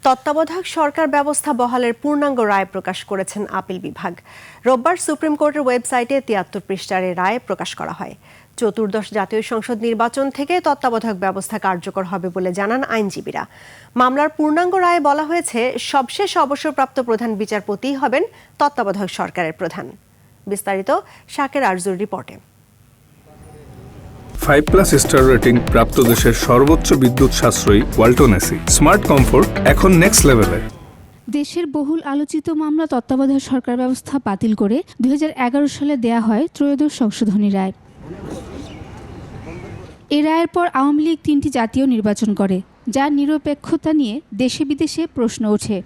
তত্ত্বাবধায়ক সরকার ব্যবস্থা বহালের পূর্ণাঙ্গ রায় প্রকাশ করেছেন আপিল বিভাগ। রোববার সুপ্রিম কোর্টের ওয়েবসাইটে ৭৩ পৃষ্ঠার রায় প্রকাশ করা হয়। চতুর্দশ জাতীয় সংসদ নির্বাচন থেকে তত্ত্বাবধায়ক ব্যবস্থা কার্যকর হবে বলে জানান আইনজীবীরা। মামলার পূর্ণাঙ্গ রায়ে বলা হয়েছে, সবশেষ অবসরপ্রাপ্ত প্রধান বিচারপতিই হবেন তত্ত্বাবধায়ক সরকারের প্রধান। বিস্তারিত শাকের আরজুর রিপোর্টে। 5+ স্টার রেটিং প্রাপ্ত দেশের সর্বোচ্চ বিদ্যুৎ সাশ্রয়ী ওয়ালটন এসি স্মার্ট কমফোর্ট এখন নেক্সট লেভেলে। দেশের বহুল আলোচিত মামলা তত্ত্বাবধায়ক সরকার ব্যবস্থা বাতিল করে 2011 সালে দেয়া হয় ত্রয়োদশ সংশোধনী রায়। এ রায়ের পর আওয়ামী লীগ 3টি জাতীয় নির্বাচন করে, যার নিরপেক্ষতা নিয়ে দেশে বিদেশে প্রশ্ন ওঠে।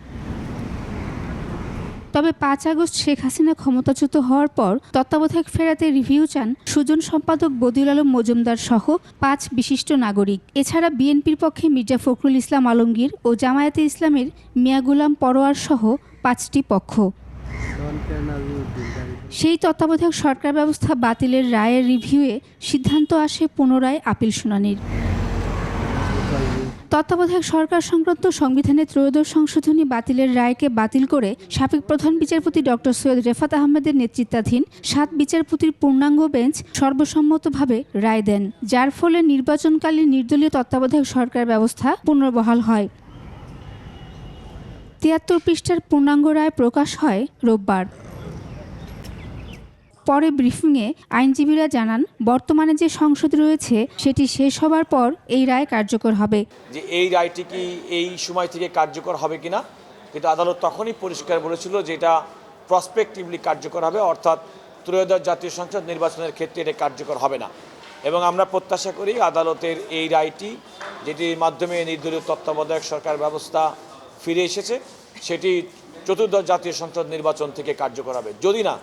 তবে 5 আগস্ট শেখ হাসিনা ক্ষমতাচ্যুত হওয়ার পর তত্ত্বাবধায়ক ফেরাতে রিভিউ চান সুজন সম্পাদক বদিউল আলম মজুমদার সহ 5 বিশিষ্ট নাগরিক। এছাড়া বিএনপির পক্ষে মির্জা ফখরুল ইসলাম আলমগীর ও জামায়াতে ইসলামের মিয়া গুলাম পরোয়ার সহ 5টি পক্ষ। সেই তত্ত্বাবধায়ক সরকার ব্যবস্থা বাতিলের রায়ের রিভিউয়ে সিদ্ধান্ত আসে পুনরায় আপিল শুনানির। তত্ত্বাবধায়ক সরকার সংক্রান্ত সংবিধানের ত্রয়োদশ সংশোধনী বাতিলের রায়কে বাতিল করে সাবেক প্রধান বিচারপতি ডক্টর সৈয়দ রেফাত আহমেদের নেতৃত্বাধীন 7 বিচারপতির পূর্ণাঙ্গ বেঞ্চ সর্বসম্মতভাবে রায় দেন, যার ফলে নির্বাচনকালীন নির্দলীয় তত্ত্বাবধায়ক সরকার ব্যবস্থা পুনর্বহাল হয়। ৭৩ পৃষ্ঠার পূর্ণাঙ্গ রায় প্রকাশ হয় রোববার। পরে ব্রিফিংয়ে আইনজীবীরা জানান, বর্তমানে যে সংসদ রয়েছে সেটি শেষ হবার পর এই রায় কার্যকর হবে। যে এই রায়টি কি এই সময় থেকে কার্যকর হবে কিনা, কিন্তু আদালত তখনই পরিষ্কার বলেছিল যে এটা প্রসপেক্টিভলি কার্যকর হবে, অর্থাৎ ত্রয়োদশ জাতীয় সংসদ নির্বাচনের ক্ষেত্রে এটা কার্যকর হবে না। এবং আমরা প্রত্যাশা করি আদালতের এই রায়টি, যেটির মাধ্যমে নির্দলীয় তত্ত্বাবধায়ক সরকার ব্যবস্থা ফিরে এসেছে, সেটি চতুর্দশ জাতীয় সংসদ নির্বাচন থেকে কার্যকর হবে। যদি না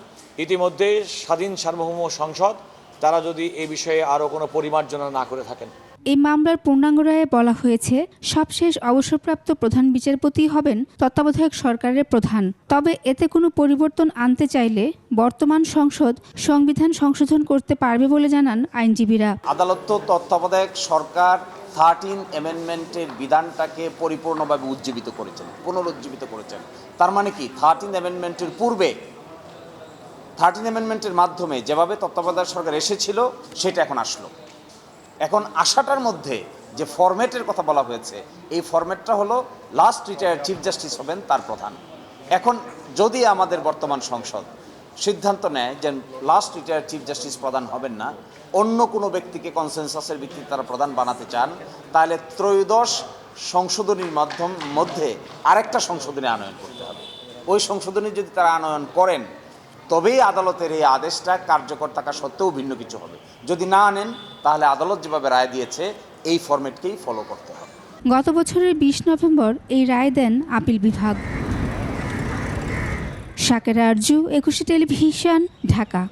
ইতিমধ্যে স্বাধীন সার্বভৌম সংসদ তারা যদি এই বিষয়ে আরও কোনো পরিমার্জনা না করে থাকেন। এই মামলার পূর্ণাঙ্গ রায়ে বলা হয়েছে, সবশেষ অবসরপ্রাপ্ত প্রধান বিচারপতি হবেন তত্ত্বাবধায়ক সরকারের প্রধান। তবে এতে কোনো পরিবর্তন আনতে চাইলে বর্তমান সংসদ সংবিধান সংশোধন করতে পারবে বলে জানান আইনজীবীরা। আদালত তো তত্ত্বাবধায়ক সরকার 13 অ্যামেন্ডমেন্টের বিধানটাকে পরিপূর্ণভাবে উজ্জীবিত করেছেন, পুনরুজ্জীবিত করেছেন। তার মানে কি, 13 অ্যামেন্ডমেন্টের পূর্বে 13 অ্যামেন্ডমেন্টের মাধ্যমে যেভাবে তত্ত্বাবধায়ক সরকার এসেছিল সেটা এখন আসলো। এখন আসাটার মধ্যে যে ফরম্যাটের কথা বলা হয়েছে, এই ফরম্যাটটা হলো লাস্ট রিটায়ার্ড চিফ জাস্টিস হবেন তার প্রধান। এখন যদি আমাদের বর্তমান সংসদ সিদ্ধান্ত নেয় যে লাস্ট রিটায়ার্ড চিফ জাস্টিস প্রধান হবেন না, অন্য কোনো ব্যক্তিকে কনসেনসাসের ভিত্তিতে তারা প্রধান বানাতে চান, তাহলে ত্রয়োদশ সংশোধনীর মধ্যে আরেকটা সংশোধনী আনয়ন করতে হবে। ওই সংশোধনী যদি তারা আনয়ন করেন, তবেই আদালতের এই আদেশটা কার্যকর থাকা সত্ত্বেও ভিন্ন কিছু হবে। যদি না আনেন, তাহলে আদালত যেভাবে রায় দিয়েছে এই ফরম্যাটকেই ফলো করতে হবে। গত বছরের 20 নভেম্বর এই রায় দেন আপিল বিভাগ। শাকের আরজু, 21 টেলিভিশন, ঢাকা।